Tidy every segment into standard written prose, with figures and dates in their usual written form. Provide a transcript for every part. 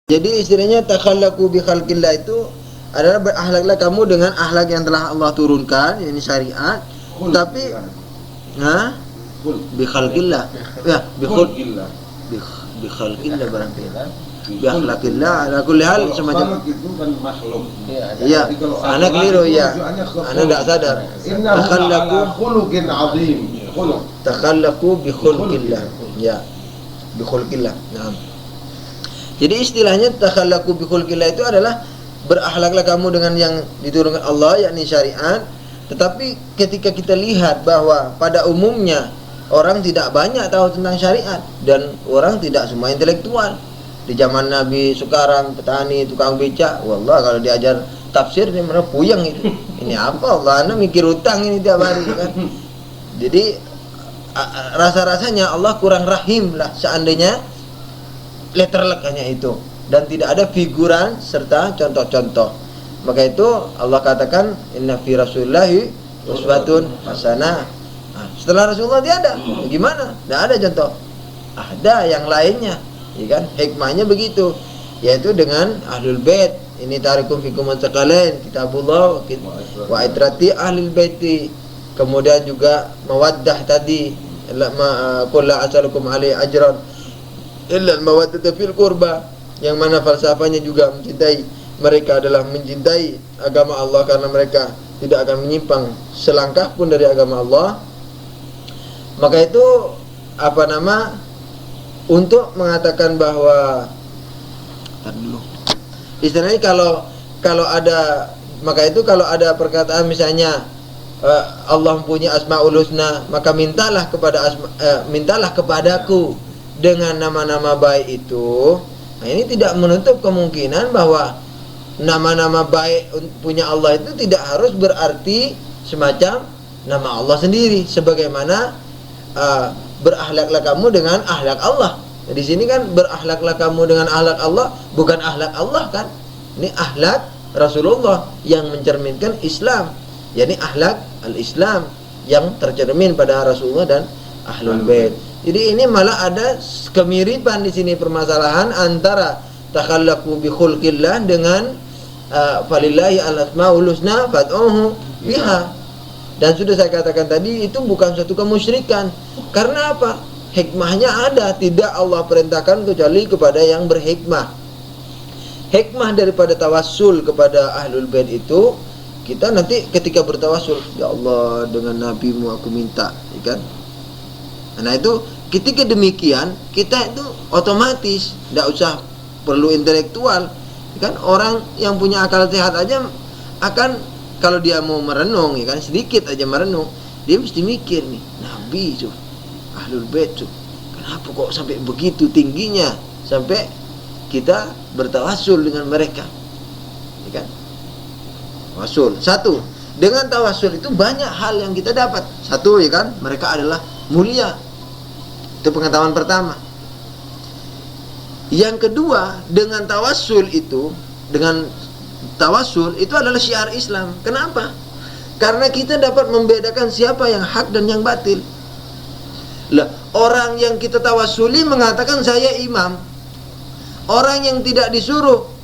Jadi istilahnya takhallaku bi khalqillah itu adalah berakhlaklah kamu dengan akhlak yang telah Allah turunkan, ini syariat. Tapi bi khalqillah. Ya, bi khalqillah barangkali. Bi akhlaqillah ala kulli hal semacam itu kan makhluk. Iya. Anak keliru ya. Anak enggak sadar. Takhallaku khuluqin azim. Takhallaku bi khalqillah. Ya. Bi khalqillah. Nah. Jadi istilahnya takhallaku bi khulqillah itu adalah berakhlaklah kamu dengan yang diturunkan Allah, yakni syariat. Tetapi ketika kita lihat bahwa pada umumnya orang tidak banyak tahu tentang syariat dan orang tidak semua intelektual. Di zaman Nabi sekarang petani, tukang becak, wallah kalau diajar tafsir dia mana puyeng itu. Ini apa Allah, ana mikir utang ini tiap hari kan. Jadi rasa-rasanya Allah kurang rahim lah seandainya letterlek hanya itu dan tidak ada figuran serta contoh-contoh. Maka itu Allah katakan inna fi rasulillahi uswatun hasanah. Setelah Rasulullah tiada, gimana? Tidak ada contoh. Ada yang lainnya, ya kan? Hikmahnya begitu, yaitu dengan ahlul bait. Ini tarikum fikum sekalian, kitabullah wa itrati ahlul baiti. Kemudian juga mawaddah tadi, qul la as'alukum alaihi ajran illa al-mawaddata fil qurba, yang mana falsafahnya juga mencintai mereka adalah mencintai agama Allah karena mereka tidak akan menyimpang selangkah pun dari agama Allah. Maka itu untuk mengatakan bahwa istilahnya kalau ada, maka itu kalau ada perkataan misalnya Allah mempunyai asmaul husna, maka mintalah kepadaku dengan nama-nama baik itu. Nah, ini tidak menutup kemungkinan bahwa nama-nama baik punya Allah itu tidak harus berarti semacam nama Allah sendiri. Sebagaimana berakhlaklah kamu dengan akhlak Allah. Nah, di sini kan berakhlaklah kamu dengan akhlak Allah, bukan akhlak Allah kan. Ini akhlak Rasulullah yang mencerminkan Islam, yakni akhlak al-Islam yang tercermin pada Rasulullah dan Ahlul Bait. Jadi ini malah ada kemiripan di sini permasalahan antara takhallaku bi khulqillah dengan falillahi al-asmaul husna fad'uhu biha. Dan sudah saya katakan tadi itu bukan suatu kemusyrikan. Karena apa? Hikmahnya ada, tidak Allah perintahkan kecuali kepada yang berhikmah. Hikmah daripada tawassul kepada Ahlul Bait itu, kita nanti ketika bertawassul, ya Allah dengan nabimu aku minta, ya kan? Nah itu ketika demikian kita itu otomatis tidak usah perlu intelektual, kan? Orang yang punya akal sehat aja akan, kalau dia mau merenung, ya kan, sedikit aja merenung, dia mesti mikir nih, Nabi tuh, Ahlul Bait tuh, kenapa kok sampai begitu tingginya sampai kita bertawassul dengan mereka, ya kan? Tawassul satu, dengan tawassul itu banyak hal yang kita dapat. Satu, ya kan, mereka adalah mulia. Itu pengetahuan pertama. Yang kedua, dengan tawassul itu adalah syiar Islam. Kenapa? Karena kita dapat membedakan siapa yang hak dan yang batil. Lah, orang yang kita tawassuli mengatakan saya imam. Orang yang tidak disuruh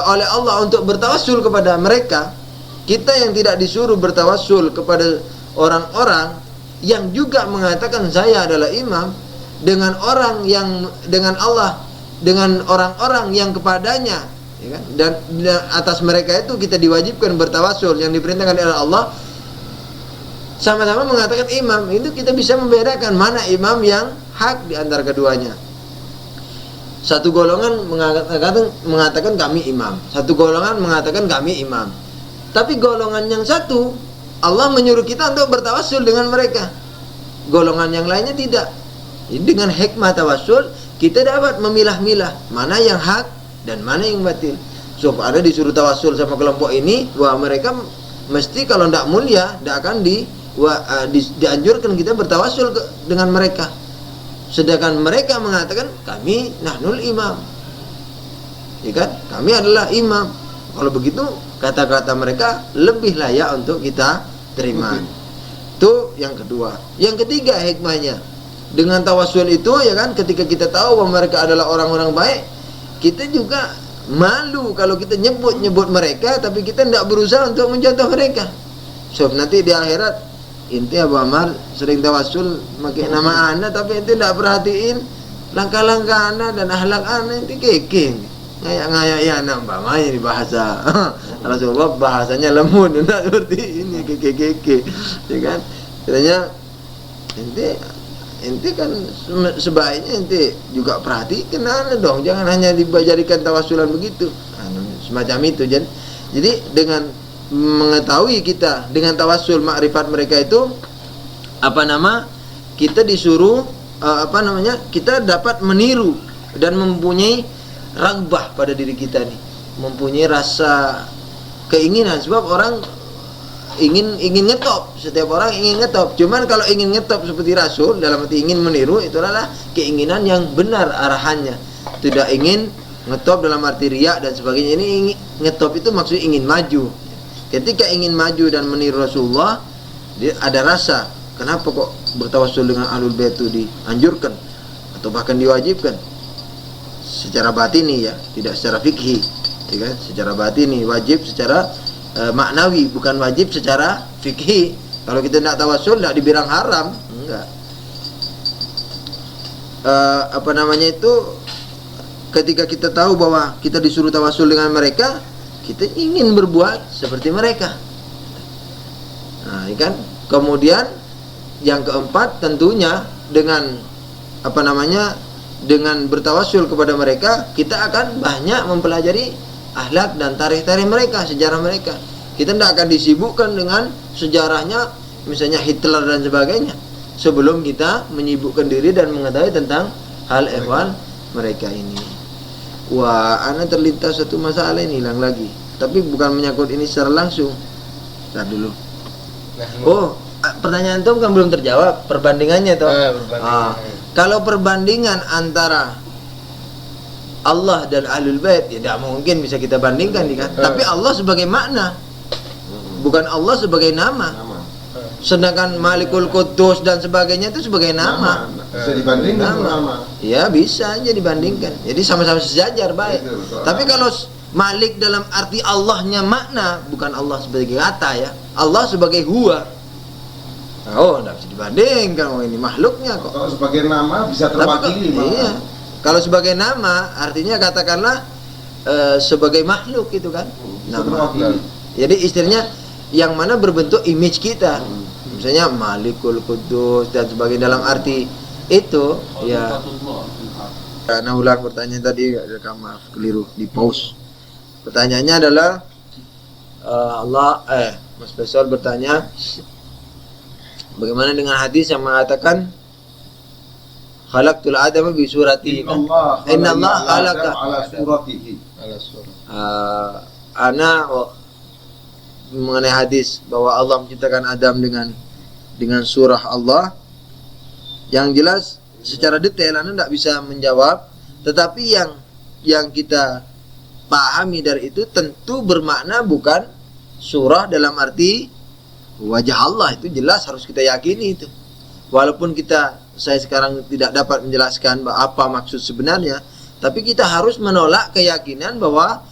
oleh Allah untuk bertawassul kepada mereka, kita yang tidak disuruh bertawassul kepada orang-orang yang juga mengatakan saya adalah imam, dengan orang yang dengan Allah, dengan orang-orang yang kepadanya, ya kan? Dan atas mereka itu kita diwajibkan bertawassul yang diperintahkan oleh Allah, sama-sama mengatakan imam. Itu kita bisa membedakan mana imam yang hak di antara keduanya. Satu golongan mengatakan kami imam, satu golongan mengatakan kami imam. Tapi golongan yang satu, Allah menyuruh kita untuk bertawassul dengan mereka. Golongan yang lainnya tidak. Jadi dengan hikmah tawassul kita dapat memilah-milah mana yang hak dan mana yang batil. So ada disuruh tawassul sama kelompok ini, wah mereka mesti kalau tidak mulia tidak akan dianjurkan kita bertawassul dengan mereka. Sedangkan mereka mengatakan kami nahnul imam, ya kan? Kami adalah imam. Kalau begitu kata-kata mereka lebih layak untuk kita terima. Itu yang kedua. Yang ketiga hikmahnya dengan tawassul itu, ya kan, ketika kita tahu bahwa mereka adalah orang-orang baik, kita juga malu kalau kita nyebut mereka tapi kita tidak berusaha untuk mencontoh mereka. So nanti di akhirat inti Abu Ammar sering tawassul pakai nama ana tapi inti tidak perhatiin langkah-langkah ana dan akhlak ana, inti keke ngayak-ngayak ya anak umpamanya di bahasa Rasulullah bahasanya lembut, tidak seperti ini keke ya kan. Katanya inti kan sebaiknya inti juga perhatikan dong, jangan hanya dijadikan tawasulan begitu, semacam itu. Jadi dengan mengetahui kita dengan tawasul makrifat mereka itu kita disuruh kita dapat meniru dan mempunyai ragbah pada diri kita nih, mempunyai rasa keinginan, sebab orang ingin ngetop, setiap orang ingin ngetop. Cuman kalau ingin ngetop seperti Rasul dalam arti ingin meniru, itu adalah keinginan yang benar arahannya. Tidak ingin ngetop dalam arti riak dan sebagainya. Ini ngetop itu maksudnya ingin maju. Ketika ingin maju dan meniru Rasulullah, dia ada rasa, kenapa kok bertawassul dengan Ahlul Bait itu dianjurkan atau bahkan diwajibkan secara batini ya, tidak secara fikhi, ya kan? Secara batini wajib secara maknawi, bukan wajib secara fikih. Kalau kita tidak tawassul tidak dibilang haram, enggak. Ketika kita tahu bahwa kita disuruh tawassul dengan mereka, kita ingin berbuat seperti mereka. Nah, ya kan? Kemudian yang keempat tentunya dengan dengan bertawassul kepada mereka, kita akan banyak mempelajari akhlak dan tarikh-tarikh mereka, sejarah mereka. Kita tidak akan disibukkan dengan sejarahnya, misalnya Hitler dan sebagainya, sebelum kita menyibukkan diri dan mengetahui tentang hal ehwal mereka ini. Wah, ana terlintas satu masalah ini hilang lagi, tapi bukan menyangkut ini secara langsung. Ntar dulu. Oh, pertanyaan Tom kan belum terjawab, perbandingannya toh. Kalau perbandingan antara Allah dan Ahlul Bait, ya tidak mungkin bisa kita bandingkan kan. Tapi Allah sebagai makna, bukan Allah sebagai nama. Sedangkan Malikul Quddus dan sebagainya itu sebagai nama. Bisa dibandingkan nama. Ya bisa aja dibandingkan. Jadi sama-sama sejajar baik. Tapi kalau Malik dalam arti Allahnya makna, bukan Allah sebagai kata ya. Allah sebagai huwa. Oh, tidak bisa dibandingkan. Oh, ini makhluknya kok. Kalau sebagai nama bisa terwakili. Iya. Kalau sebagai nama artinya katakanlah sebagai makhluk gitu kan. Nama. Jadi istilahnya yang mana berbentuk image kita. Misalnya Malikul Quddus dan sebagainya dalam arti itu ya. Karena ulang pertanyaan tadi maaf keliru di pause. Pertanyaannya adalah Mas Besor bertanya bagaimana dengan hadis yang mengatakan khalaqtul adama bi suratihi. Inna Allah khalaqa ala suratihi. Mengenai hadis bahwa Allah menciptakan Adam dengan surah Allah. Yang jelas secara detail Anda tidak bisa menjawab, tetapi yang kita pahami dari itu tentu bermakna bukan surah dalam arti wajah Allah, itu jelas harus kita yakini itu. Walaupun saya sekarang tidak dapat menjelaskan apa maksud sebenarnya, tapi kita harus menolak keyakinan bahwa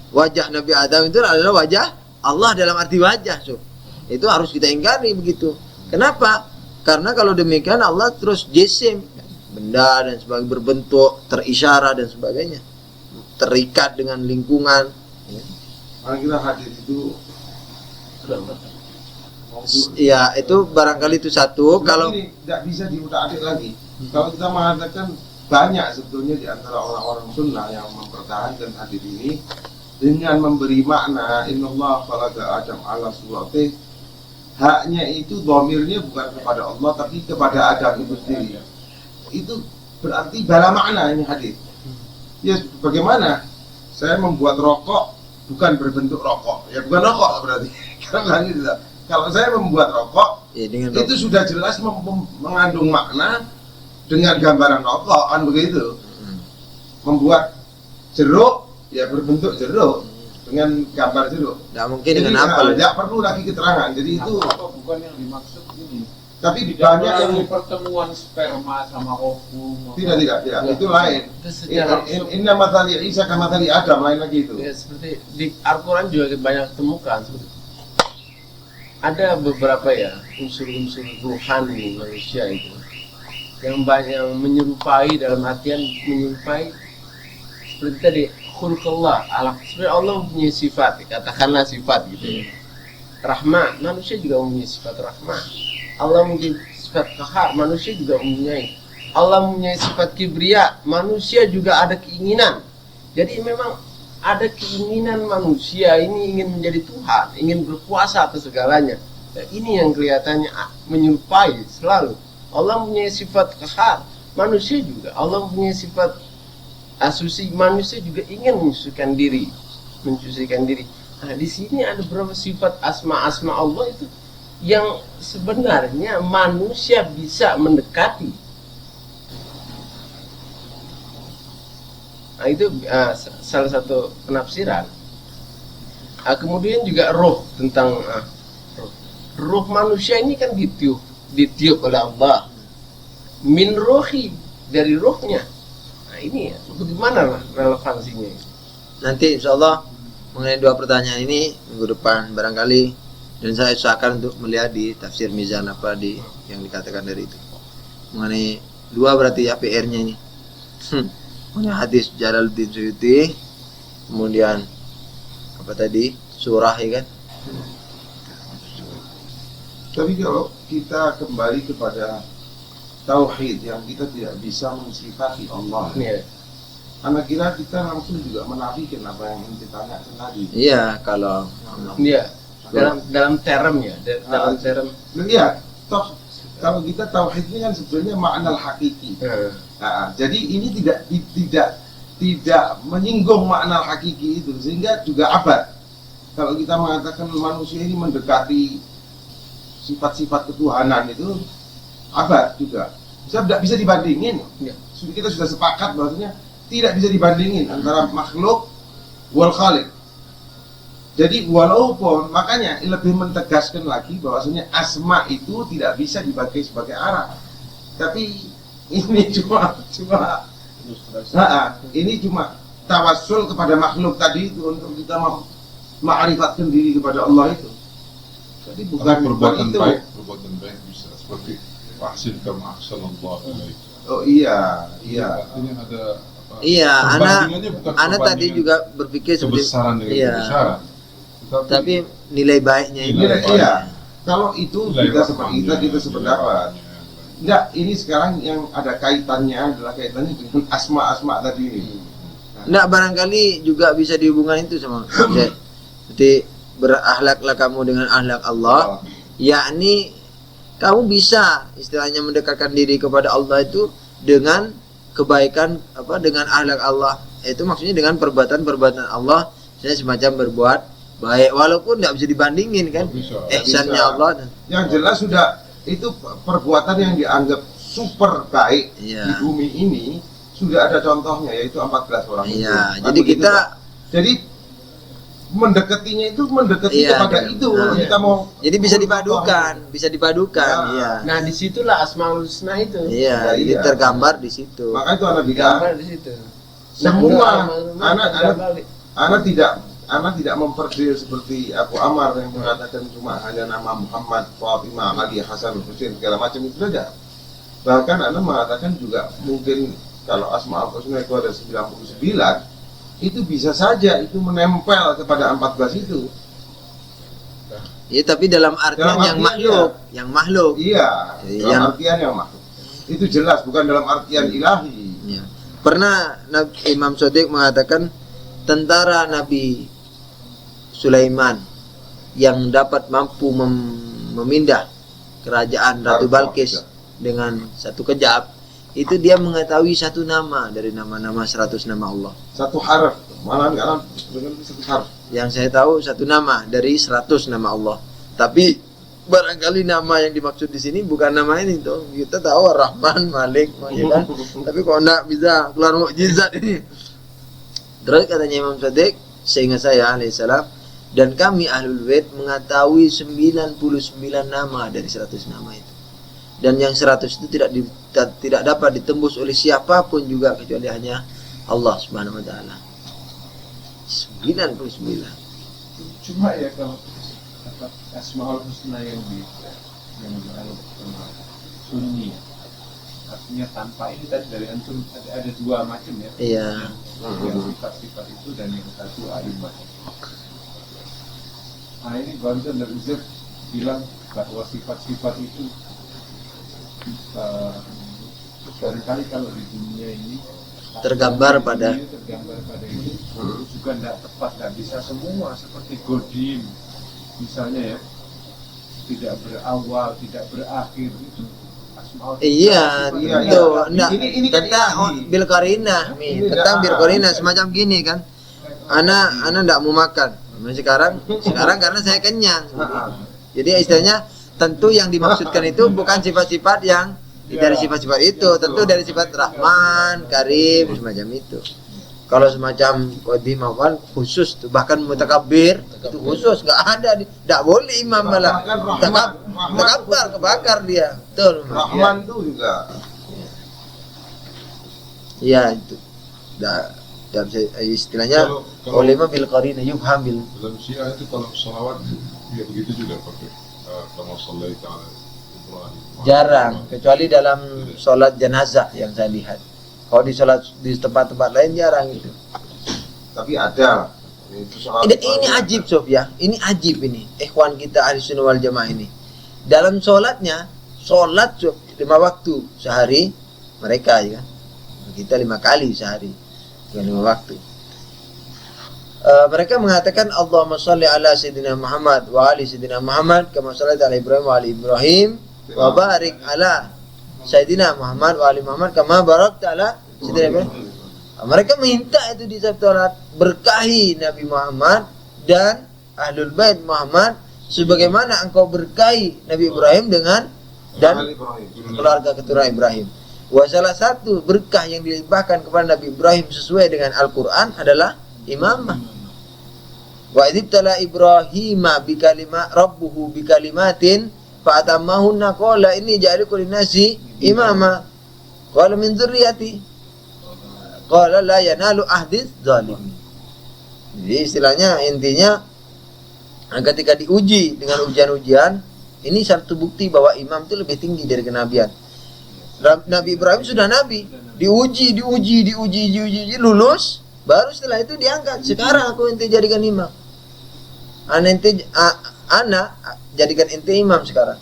wajah Nabi Adam itu adalah wajah Allah dalam arti wajah. So, itu harus kita ingkari begitu. Kenapa? Karena kalau demikian Allah terus jisim, benda dan sebagainya, berbentuk, terisyarah dan sebagainya, terikat dengan lingkungan. Kalau kita hadis itu ya itu barangkali itu satu. Kalau ini tidak bisa diutak-atik lagi. Kalau kita mengatakan banyak sebetulnya di antara orang-orang sunnah yang mempertahankan hadis ini dengan memberi makna innallaha khalaqa Adam ala suratihi, haknya itu dhamirnya bukan kepada Allah tapi kepada Adam itu sendiri. Itu berarti bala makna ini hadis. Ya bagaimana saya membuat rokok bukan berbentuk rokok, ya bukan rokok berarti. Kalau saya membuat rokok, ya, itu sudah jelas mengandung makna dengan gambaran rokok kan begitu. Membuat jeruk ya berbentuk jeruk dengan gambar jeruk. Tidak mungkin jadi, dengan apa? Tidak perlu lagi keterangan. Jadi itu apa bukan yang dimaksud ini Tapi Tidak banyak yang melalui pertemuan sperma sama ovum. tidak, itu lain. Itu secara langsung. Inna mathali Isa kama mathali Adam, lain lagi itu. Ya, seperti di Al-Quran juga banyak temukan seperti ada beberapa ya unsur-unsur ruhani manusia itu yang banyak menyerupai, dalam artian menyerupai seperti tadi khulqullah, alam sebenarnya Allah mempunyai sifat, katakanlah sifat gitu ya. Rahmah, manusia juga mempunyai sifat rahmah. Allah mempunyai sifat qahar, manusia juga mempunyai. Allah mempunyai sifat kibria, manusia juga ada keinginan. Jadi memang ada keinginan manusia ini ingin menjadi Tuhan, ingin berkuasa atas segalanya. Dan ini yang kelihatannya menyerupai selalu. Allah mempunyai sifat qahar, manusia juga. Allah mempunyai sifat asusi, manusia juga ingin mensucikan diri. Nah, di sini ada beberapa sifat asma Allah itu yang sebenarnya manusia bisa mendekati. Nah, itu salah satu penafsiran. Kemudian juga roh tentang roh manusia ini kan ditiup oleh Allah. Min rohi, dari rohnya. Nah, ini bagaimana relevansinya? Nanti insya Allah mengenai dua pertanyaan ini minggu depan barangkali, dan saya usahakan untuk melihat di tafsir Mizan apa di yang dikatakan dari itu. Mengenai dua berarti ya PR-nya ini. Mengenai hadis Jalaluddin Suyuti, kemudian apa tadi? Surah ya kan? Tapi kalau kita kembali kepada tauhid yang kita tidak bisa mensifati Allah, Ya. anak kita langsung juga menafikan apa yang kita tanyakan tadi. Iya, kalau Iya. Dalam term ya, dalam term. Lihat, toh kalau kita tauhid ini kan sebenarnya makna hakiki. Nah, jadi ini tidak menyinggung makna hakiki itu, sehingga juga abad. Kalau kita mengatakan manusia ini mendekati sifat-sifat ketuhanan itu abad juga. Tidak bisa dibandingin. Ya. Kita sudah sepakat bahwasanya tidak bisa dibandingin antara makhluk wal khaliq. Jadi walaupun makanya lebih mentegaskan lagi bahwasanya asma itu tidak bisa dipakai sebagai arah. Tapi ini ini cuma tawassul kepada makhluk tadi itu untuk kita ma'rifatkan diri kepada Allah itu. Jadi bukan perbuatan itu. perbuatan baik bisa seperti ahsin kama ahsanallahu ilaik. Oh iya. Artinya ada apa? iya, Perbandingannya bukan anak tadi perbandingan juga berpikir seperti kebesaran dengan iya. kebesaran. Tapi nilai baiknya itu. Iya. Kalau itu Nilai kita rahmanya, sependapat. nilai Enggak, ini sekarang yang ada kaitannya adalah kaitannya dengan asma tadi ini. Nggak, barangkali juga bisa dihubungkan itu sama Ustaz. Seperti berakhlaklah kamu dengan akhlak Allah, yakni kamu bisa istilahnya mendekatkan diri kepada Allah itu dengan kebaikan dengan akhlak Allah. Itu maksudnya dengan perbuatan-perbuatan Allah, saya semacam berbuat baik walaupun nggak bisa dibandingin kan. Ihsannya Allah. Yang jelas sudah itu perbuatan yang dianggap super baik Iya. di bumi ini sudah ada contohnya, yaitu 14 orang itu. Iya, Kan jadi begitu, kita Pak? Jadi mendekatinya itu Iya, kepada iya. itu. Nah, Kita mau jadi bisa dipadukan, Ya. iya. Nah, disitulah Asmaul Husna itu. Iya, jadi Iya. tergambar di situ. Maka itu anak bilang Gambar di situ. semua Nah, anak tidak memperdil seperti Abu Ammar yang mengatakan cuma hanya nama Muhammad, Fatimah, Ali, Hasan, Husain segala macam itu saja. Bahkan anak mengatakan juga mungkin kalau Asmaul Husna itu ada 99, itu bisa saja itu menempel kepada 14 itu. Ya, tapi dalam artian Dalam yang artian, makhluk. Iya, Yang- dalam artian yang makhluk. Itu jelas bukan dalam artian ilahi. Ya. Pernah Imam Shadiq mengatakan tentara Nabi Sulaiman yang dapat mampu memindah kerajaan Ratu Balkis dengan satu kejap, itu dia mengetahui satu nama dari nama-nama 100 nama Allah. Satu harf, malah dengan satu harf. Yang saya tahu satu nama dari 100 nama Allah. Tapi barangkali nama yang dimaksud di sini bukan nama ini tuh. Kita tahu Rahman, Malik, ya kan? Tapi kok enggak bisa keluar mukjizat ini. Terus katanya Imam Shadiq, seingat saya alaihissalam, dan kami Ahlul Bait mengetahui 99 nama dari 100 nama itu. Dan yang 100 itu tidak dapat ditembus oleh siapapun juga kecuali hanya Allah Subhanahu wa taala. 99. Cuma ya kalau Asmaul Husna yang dianggap sama Sunni, artinya tanpa ini tadi dari antum ada dua macam ya. Iya. Yang sifat-sifat itu dan yang satu alimah. Nah ini Gonzal dan Uzeb bilang bahwa sifat-sifat itu barangkali kalau di dunia ini Tergambar pada ini juga tidak tepat, tidak bisa semua seperti Godim misalnya ya, tidak berawal, tidak berakhir itu Asmaul. Iya, Iya, itu iya. enggak Ini kan tentang ilahi. bil qarinah nih, Ini tentang enggak. bil qarinah semacam gini kan. Ana enggak mau makan. Sekarang karena saya kenyang. Jadi istilahnya tentu yang dimaksudkan itu bukan sifat-sifat yang dari sifat-sifat itu, tentu dari sifat Rahman, Karim semacam itu. Kalau semacam qadim awal khusus tuh, bahkan mutakabbir itu khusus, enggak ada, enggak boleh imam malah. Bahkan Rahman Takabbar, kebakar dia. Betul. Rahman tuh juga. Iya itu. Dalam istilahnya Kalau- ulama bil qarinah yufham bil. Dalam Syiah itu kalau salawat ya begitu juga pakai kama shallaita ala Ibrahim. Jarang, kecuali dalam sholat jenazah yang saya lihat. Kalau di sholat di tempat-tempat lain jarang itu. Tapi ada. Itu soal Ini ajib Sob ya, ini ajib ini. Ikhwan kita ahli sunnah wal jamaah ini. Dalam sholatnya, sholat Sob, 5 waktu sehari mereka ya kan. Kita 5 kali sehari, bukan 5 waktu. Mereka mengatakan Allahumma sholli ala Sayyidina Muhammad wa ali Sayyidina Muhammad kama shallaita ala Ibrahim wa ali Ibrahim wa barik ala Sayyidina Muhammad wa ali Muhammad kama barakta ala Sayyidina Ibrahim. Mereka minta itu di setiap sholat, berkahi Nabi Muhammad dan Ahlul Bait Muhammad sebagaimana engkau berkahi Nabi Ibrahim dengan dan keluarga keturunan Ibrahim. Wa salah satu berkah yang dilimpahkan kepada Nabi Ibrahim sesuai dengan Al-Quran adalah imamah. Wa idzibtala Ibrahima bikalimat rabbuhu bikalimatin fa atammahunna qala inni ja'aluka linnasi imama qala min dzurriyyati qala la yanalu ahdiz zalimin. Jadi istilahnya intinya ketika diuji dengan ujian-ujian ini satu bukti bahwa imam itu lebih tinggi dari kenabian. Nabi Ibrahim sudah nabi, diuji, lulus, baru setelah itu diangkat. Sekarang aku ente jadikan imam. Anak jadikan ente imam sekarang.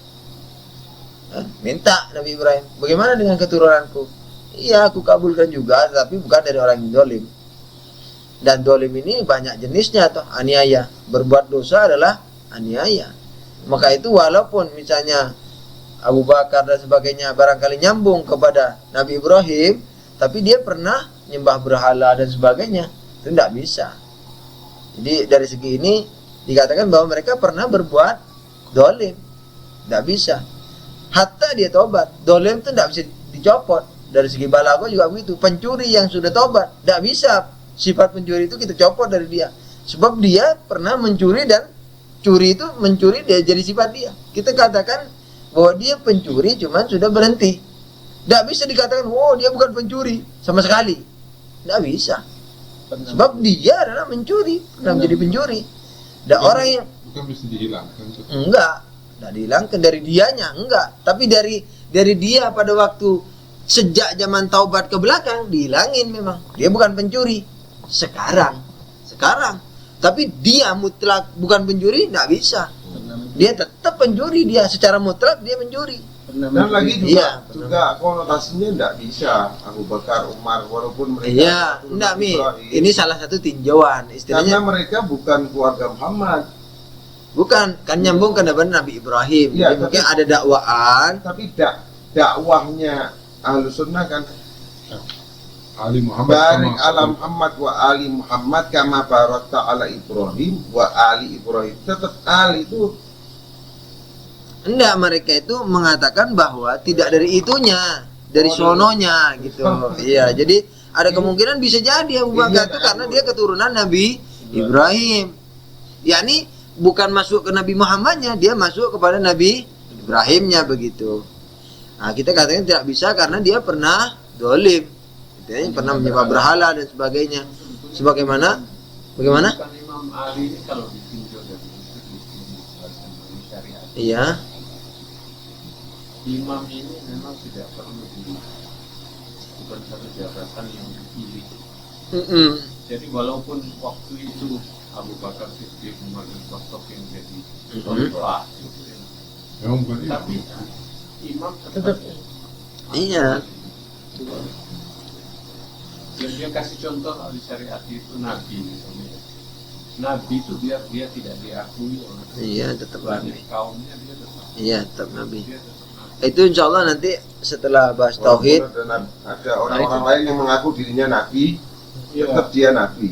Minta Nabi Ibrahim, bagaimana dengan keturunanku? Iya, aku kabulkan juga, tapi bukan dari orang yang dolim. Dan dolim ini banyak jenisnya toh, aniaya. Berbuat dosa adalah aniaya. Maka itu walaupun misalnya Abu Bakar dan sebagainya barangkali nyambung kepada Nabi Ibrahim, tapi dia pernah nyembah berhala dan sebagainya, itu tidak bisa. Jadi dari segi ini dikatakan bahwa mereka pernah berbuat dolim, tidak bisa. Hatta dia tobat, dolim itu tidak bisa dicopot. Dari segi balaghah juga begitu. Pencuri yang sudah tobat, tidak bisa sifat pencuri itu kita copot dari dia. Sebab dia pernah mencuri dan curi itu mencuri dia jadi sifat dia. Kita katakan bahwa dia pencuri cuman sudah berhenti. Tidak bisa dikatakan, oh dia bukan pencuri sama sekali. Tidak bisa. Sebab dia adalah mencuri, pernah menjadi pencuri. Dan orang yang bukan mesti dihilangkan. enggak dihilangkan dari dianya, enggak. Tapi dari dia pada waktu sejak zaman taubat ke belakang dihilangin memang. Dia bukan pencuri. Sekarang. Tapi dia mutlak bukan pencuri, tidak bisa. Dia tetap pencuri, dia secara mutlak dia mencuri. Dan lagi juga, Iya. juga konotasinya tidak bisa Abu Bakar, Umar, walaupun mereka Iya, keturunan enggak Mi. Ibrahim. Ini salah satu tinjauan Karena istilahnya. mereka bukan keluarga Muhammad, Bukan, kan nyambung ke Nabi Ibrahim. Iya, Jadi mungkin ada dakwaan. tapi dakwahnya Ahlus Sunnah kan Ali Muhammad barik sama- ala Muhammad wa ali Muhammad kama barakta ala Ibrahim wa ali Ibrahim. Tetap ali itu Enggak, mereka itu mengatakan bahwa tidak dari itunya, dari sononya gitu. Iya, jadi ada kemungkinan bisa jadi Abu Bakar itu karena dia keturunan Nabi Ibrahim. Yakni bukan masuk ke Nabi Muhammadnya, dia masuk kepada Nabi Ibrahimnya begitu. Nah, kita katakan tidak bisa karena dia pernah dolim, gitu, pernah menyembah berhala dan sebagainya. Sebagaimana, bagaimana? Bukan Imam Ali ini kalau ditinjau dari syariat, Iya. imam ini memang tidak perlu bukan satu jabatan yang dipilih. Jadi walaupun waktu itu Abu Bakar Siddiq, Umar bin Khattab yang jadi khalifah, Memang bukan imam. tapi imam tetap Iya. yang dia kasih contoh di syariat itu Nabi misalnya. Nabi itu dia tidak diakui oleh Iya, tetap banyak Nabi. kaumnya, dia tetap Iya, tetap Nabi. dia tetap Nabi. Itu insya Allah nanti setelah bahas tauhid. Walaupun ada orang-orang lain yang mengaku dirinya nabi, Iya. tetap dia nabi.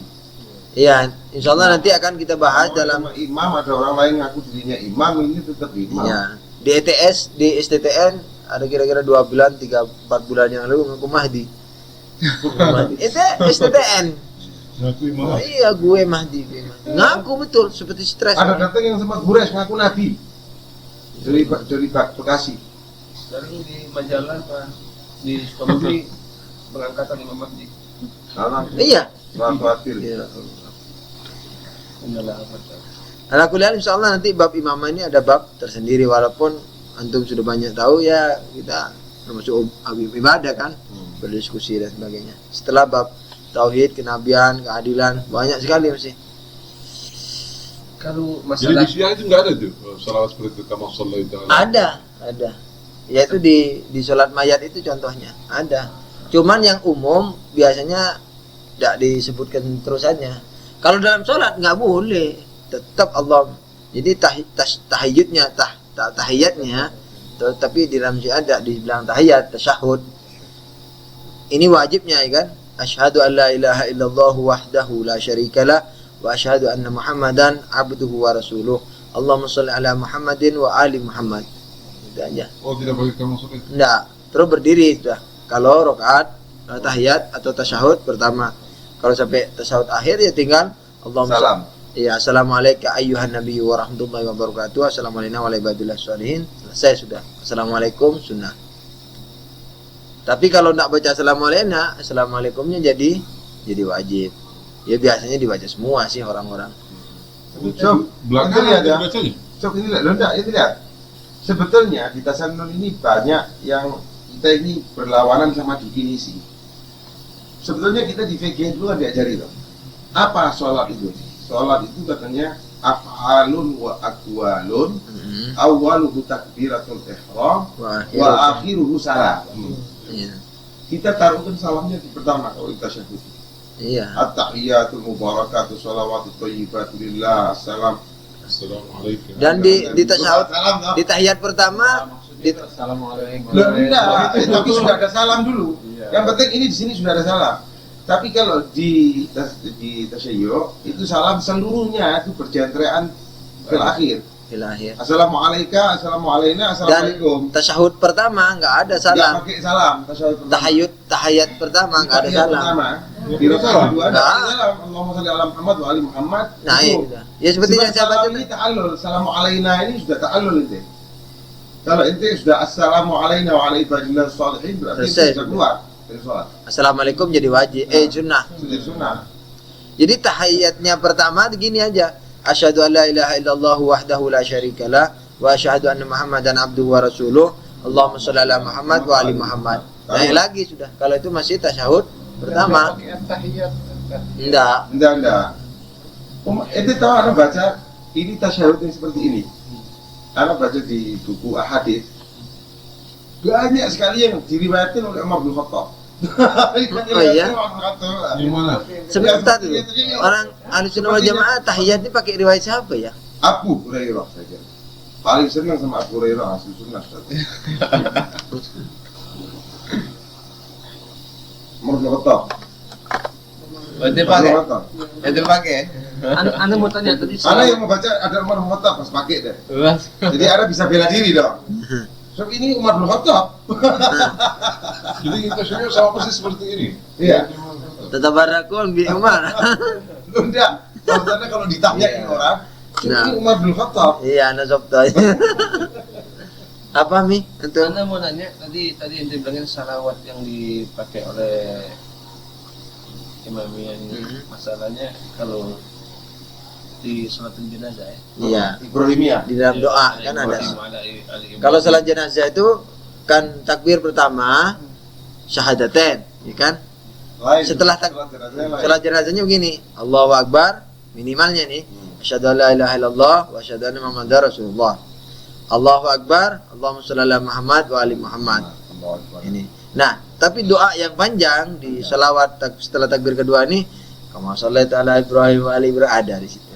Iya, insya Allah nanti akan kita bahas dalam. Sama imam, ada orang lain yang ngaku dirinya imam, ini tetap imam. Iya. Di ETS, di STTN ada kira-kira 2 bulan, 3-4 bulan yang lalu ngaku Mahdi. Itu STTN. Ngaku imam. Oh, iya, gue Mahdi. Ngaku betul, seperti stres. Ada datang yang sempat gures ngaku nabi dari Bekasi. Dari di majalah Pak, di Sukabumi pengangkatan Imam Mahdi. Salam. Iya. Selamat khawatir. Iya. Inilah apa? Ala kuliah insya Allah nanti bab imamah ini ada bab tersendiri, walaupun antum sudah banyak tahu ya, kita termasuk ibadah kan, berdiskusi dan sebagainya. Setelah bab tauhid, kenabian, keadilan, banyak sekali mesti. Kalau Jadi masalah di Syiah itu nggak ada tuh salawat seperti itu kama sallaita ala. Ada. Yaitu di sholat mayat itu contohnya ada. Cuman yang umum biasanya tidak disebutkan terusannya. Kalau dalam sholat nggak boleh, tetap Allah. Jadi tahiyatnya, tapi di dalam Syiah ada dibilang tahiyat, tasyahud. Ini wajibnya ya kan? Asyhadu an la ilaha illallah wahdahu la syarikalah wa asyhadu anna Muhammadan abduhu wa rasuluh. Allahumma shalli ala Muhammadin wa ali Muhammad. Itu aja. Oh, tidak pakai kama sallaita. Enggak, terus berdiri sudah. Kalau rakaat tahiyat atau tasyahud pertama. Kalau sampai tasyahud akhir ya tinggal Allahumma Salam. Iya, assalamualaikum ayyuhan nabiyyu wa rahmatullahi wa barakatuh. Assalamualaikum wa ibadillah sholihin. Selesai sudah. Assalamualaikum sunnah. Tapi kalau nak baca assalamualaikumnya jadi wajib. Ya biasanya dibaca semua sih orang-orang. Coba, Belakang ini ada. bacanya. Coba ini lihat, enggak, ini lihat. Sebetulnya di Tasanun ini banyak yang kita ini berlawanan sama definisi. Sebetulnya kita di fikih dulu ada diajari loh. Apa sholat itu? Sholat itu katanya af'alun wa aqwalun, awwaluhu takbiratul ihram wa akhiruhu salam. Iya. Kita taruhkan salamnya di pertama kalau kita tasyahud. Iya. At-tahiyatul mubarakatuh shalawatut thayyibatu lillah. Assalam. Assalamualaikum. Dan di tasyahud, Salam, no? di tahiyat pertama Assalamualaikum. Loh, enggak, tapi sudah ada salam dulu. Iya. Yang penting ini di sini sudah ada salam. Tapi kalau di tasyahud itu salam seluruhnya itu berjantraan ke akhir. fil akhir. Assalamualaikum, assalamualaikum, Dan assalamualaikum. tasyahud pertama enggak ada Nggak salam. pakai salam. Tasyahud pertama. Tahiyat pertama enggak ada Tahiyat salam. pertama. Di rakaat kedua ada Nggak. salam. Allahumma shalli ala Muhammad wa ali Muhammad. Nah, Itu. itu. Ya seperti yang saya baca ini ta'allul. Assalamu alaina ini sudah ta'allul ente. Kalau ente sudah assalamu alaina wa ala ibadillah sholihin berarti Selesai. sudah keluar dari sholat. Assalamualaikum jadi wajib. Sunnah. Sudah sunnah. Jadi tahiyatnya pertama begini aja. Asyhadu an la ilaha illallah wahdahu la syarikalah wa asyhadu anna Muhammadan abduhu wa rasuluh. Allahumma shalli ala Muhammad wa ali Muhammad. Naik lagi sudah. Kalau itu masih tasyahud pertama. Pakai tahiyat. Enggak. Enggak. Ente tahu anak baca ini tasyahud yang seperti ini. Anak baca di buku ahadits. Banyak sekali yang diriwayatkan oleh Umar bin Khattab. Oh iya? Di mana? Sebentar dulu. Orang Ahlussunnah wal Jamaah tahiyat ini pakai riwayat siapa ya? Abu Hurairah saja. Paling senang sama Abu Hurairah asli sunnah. Umar bin Khattab. Berarti Umar bin Khattab. Itu pakai. Anda mau tanya tadi Ada yang mau baca ada Umar bin Khattab pas pakai deh. Jadi ada bisa bela diri dong. So ini Umar bin Khattab. Jadi kita syariah sama persis seperti ini. Iya. Tetap barakun bi Umar. Enggak. Maksudnya kalau ditanyain orang, so Nah. ini Umar bin Khattab. Iya, ana sabta. Apa Mi? Itu Anda mau nanya tadi ente bilangin salawat yang dipakai oleh Imamiyah ini masalahnya kalau di salatul jenazah ya. iya Ibrahimiyah. di dalam doa kan ada. Ibrahim ala Ibrahim. Kalau salat jenazah itu kan takbir pertama syahadatain, ya kan? Lain. Setelah jenazah lain. Salat jenazahnya begini, Allahu Akbar minimalnya nih, asyhadu an la ilaha illallah wa asyhadu anna Muhammadar Rasulullah. Allahu Akbar, Allahumma shalli ala Muhammad wa ali Muhammad. Ini. Nah, tapi doa yang panjang di selawat setelah takbir kedua ini, kama shallaita ala Ibrahim wa ali Ibrahim ada di situ.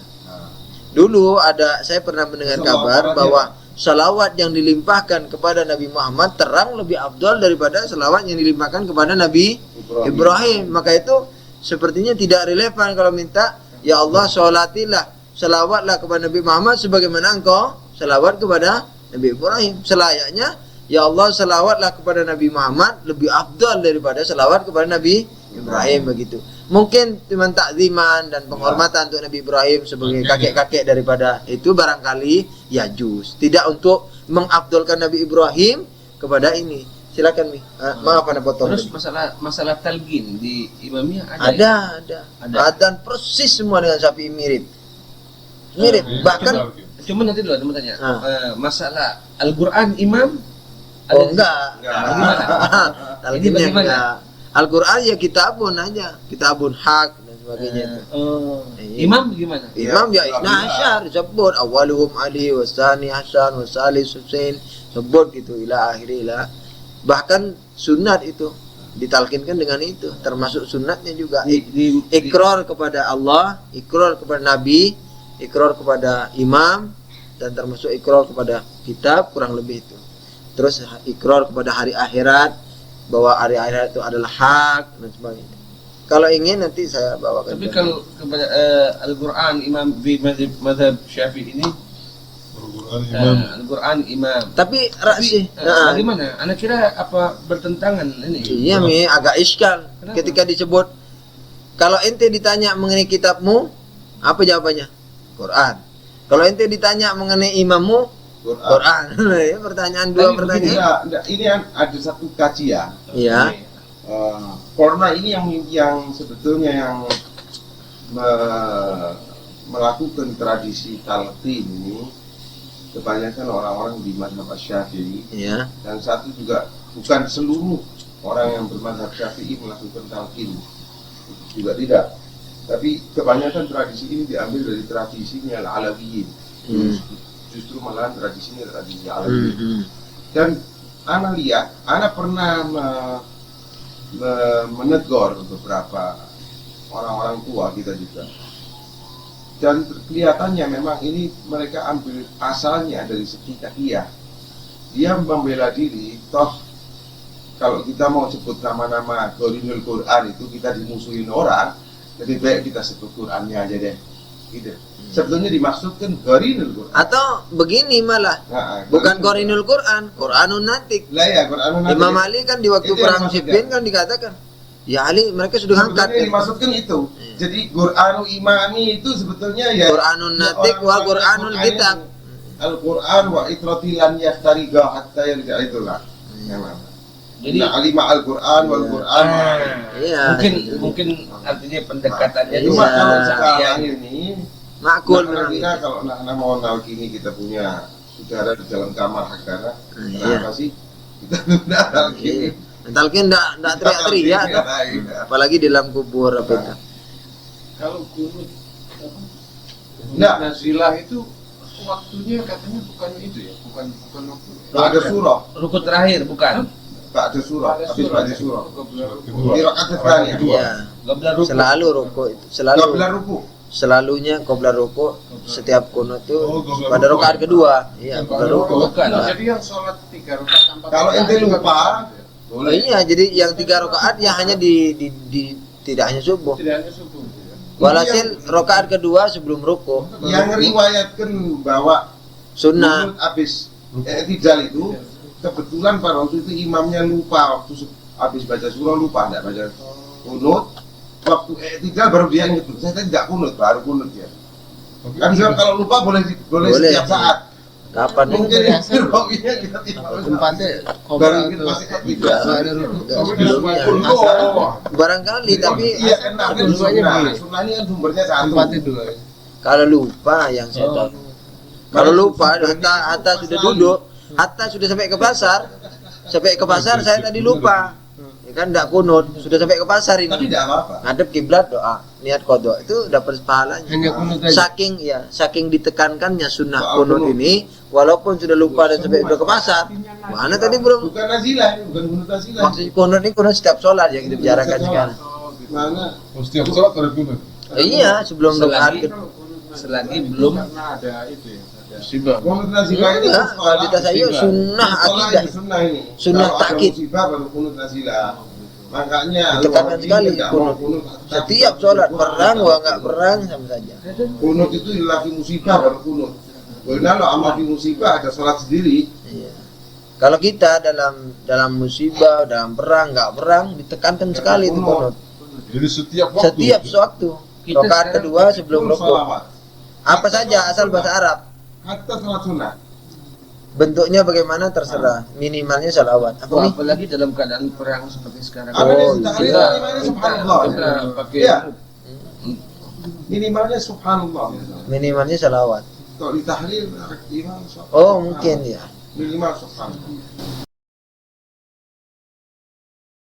Dulu saya pernah mendengar kabar bahwa salawat yang dilimpahkan kepada Nabi Muhammad terang lebih afdal daripada salawat yang dilimpahkan kepada Nabi Ibrahim. Maka itu sepertinya tidak relevan kalau minta, ya Allah sholatilah, salawatlah kepada Nabi Muhammad sebagaimana engkau salawat kepada Nabi Ibrahim. Selayaknya, ya Allah salawatlah kepada Nabi Muhammad lebih afdal daripada salawat kepada Nabi Ibrahim begitu. Mungkin cuma takziman dan penghormatan untuk Nabi Ibrahim sebagai kakek-kakek daripada itu barangkali ya juz. Tidak untuk mengafdalkan Nabi Ibrahim kepada ini. Silakan Mi. Maaf Anda potong. Terus masalah talqin di Imamiyah Ada. Ada. Dan persis semua dengan Syafi'i mirip. Bahkan cuma nanti dulu ada mau tanya. Masalah Al-Qur'an imam enggak. Gimana? Talqinnya Ini bagaimana? enggak. Al-Quran ya kitabun aja, kitabun hak dan sebagainya itu. Imam gimana? Imam ya Isna Asyar sebut awaluhum Ali wasani Hasan wasalis Husain sebut gitu ila akhiri ila. Bahkan sunat itu ditalkinkan dengan itu, termasuk sunatnya juga. Ikrar kepada Allah, ikrar kepada Nabi, ikrar kepada imam, dan termasuk ikrar kepada kitab, kurang lebih itu. Terus ikrar kepada hari akhirat, bahwa hari akhirat itu adalah hak dan sebagainya. Kalau ingin nanti saya bawakan. Tapi kalau kepada Al-Qur'an imam di mazhab Syafi'i ini Al-Qur'an imam. Tapi raksi. Bagaimana? Anak kira apa bertentangan ini? Iya Mi, agak iskal. Kenapa? Ketika disebut, kalau ente ditanya mengenai kitabmu, apa jawabannya? Quran. Kalau ente ditanya mengenai imammu, Quran. Ya, pertanyaan dua pertanyaan. Ini ada satu kajian. Iya. Karena ini yang sebetulnya yang melakukan tradisi talqin ini kebanyakan orang-orang di mazhab Syafi'i. Iya. Dan satu juga bukan seluruh orang yang bermazhab Syafi'i melakukan talqin, juga tidak. Tapi kebanyakan tradisi ini diambil dari tradisinya Al-Alawiyyin. Justru malah tradisinya tradisi Alawiyyin. Dan ana lihat, ana pernah menegur beberapa orang-orang tua kita juga. Dan kelihatannya memang ini mereka ambil asalnya dari segi takiyah. Dia membela diri, toh kalau kita mau sebut nama-nama Qarinul Quran itu kita dimusuhin orang, lebih baik kita sebut Qurannya aja deh. Gitu. Sebetulnya dimaksudkan Qarinul Quran. Atau begini malah, bukan Qarinul Quran, Quranun Natik. Lah ya, Quranun Natik. Imam Ali kan di waktu Itu perang yang maksudnya. Siffin kan dikatakan, ya Ali mereka sudah angkat. Sebetulnya dimaksudkan itu. Jadi Quranul Imami itu sebetulnya ya Quranun Natik wa Quranul Kitab. Al-Quran wa itratilan yaftariga hatta yarja itulah. Jadi alima Al-Quran wal Quran. Iya. Mungkin artinya pendekatannya Iya. Cuma kalau Iya. sekarang ini Makul nah, memang. kira kalau nak mau kini kita punya saudara di dalam kamar hakana, Iya. kenapa sih kita tidak kini? Talqin enggak teriak-teriak toh. Apalagi di dalam kubur apa itu. Kalau kunut Enggak. nazilah itu waktunya katanya bukan itu ya, bukan waktu. Tak ada surah, rukun terakhir bukan? tak ada surah, habis baca surah. Kedua. Di rakaat terakhir dua. Iya. Qabla rukun. Selalu rukuk itu, Qabla ruku. selalunya qabla rukuk setiap kunut itu Oh, qabla pada rukuk. rakaat kedua. Iya, qabla rukuk. Bukan. Jadi yang sholat 3 rakaat tanpa Kalau ente lupa, Oh, boleh. iya, jadi yang 3 rakaat ya hanya di tidak hanya subuh. tidak hanya subuh. Ya. Walhasil rakaat kedua sebelum rukuk. Yang riwayatkan bahwa Sunnah. kunut habis i'tidal itu kebetulan pada waktu itu imamnya lupa waktu habis baca surah lupa enggak baca kunut. Waktu i'tidal baru dia ingat, saya tadi enggak kunut, baru kunut ya. Kan sebab kalau lupa boleh Boleh. setiap saat. Kapan nih? Mungkin itu hobinya kita tidak Tempatnya baru kobar kita atau masih etika. tidak ada rukun. Sebelumnya. Barangkali tapi Iya enak kan Dua-duanya sunnah. boleh. Sunnah ini kan sumbernya satu. Tempatnya dua. kalau lupa yang saya tahu. Kalau lupa Hatta sudah duduk, Hatta sudah sampai ke pasar. Sampai ke pasar saya tadi lupa. Ya kan enggak kunut, sudah sampai ke pasar Tapi ini. tidak apa-apa. Ngadep kiblat doa, niat qadha itu dapat pahalanya. Hanya kunut aja. Saking ditekankannya sunnah Soal kunut kunut. ini, walaupun sudah lupa dan sampai udah ke pasar. Mana tadi belum? Bukan nazilah, bukan kunut nazilah. Maksud kunut ini kunut setiap sholat yang kita bicarakan sekarang. Mana? Oh, setiap sholat ada kunut. Iya, sebelum doa. Selagi belum Karena ada itu ya, ada musibah. Kunut nazilah ini Enggak, kalau di tas saya sunnah Sekolah akidah. ini sunnah ini. Sunnah Kalau ada takkid. musibah baru kunut nazilah. Makanya Ditekankan lu sekali tidak mau kunut. tapi Setiap sholat perang wah enggak perang sama saja. kunut itu lagi musibah baru kunut. Kalau amal di musibah ada sholat sendiri. Iya. Kalau kita dalam musibah, dalam perang, enggak perang ditekankan sekali itu kunut. Jadi setiap waktu. Setiap waktu. Kita Rakaat sekarang kedua sebelum Pun rukuk. sholawat. Apa saja asal bahasa Arab. Hatta sholat sunnah. Bentuknya bagaimana terserah. Minimalnya salawat. Apa nih? Apalagi dalam keadaan perang seperti sekarang. Apa Oh, nih? Kita Subhanallah. kita pakai Iya. Minimalnya subhanallah. Minimalnya salawat. Kalau di tahlil imam Oh, mungkin ya. minimal subhanallah.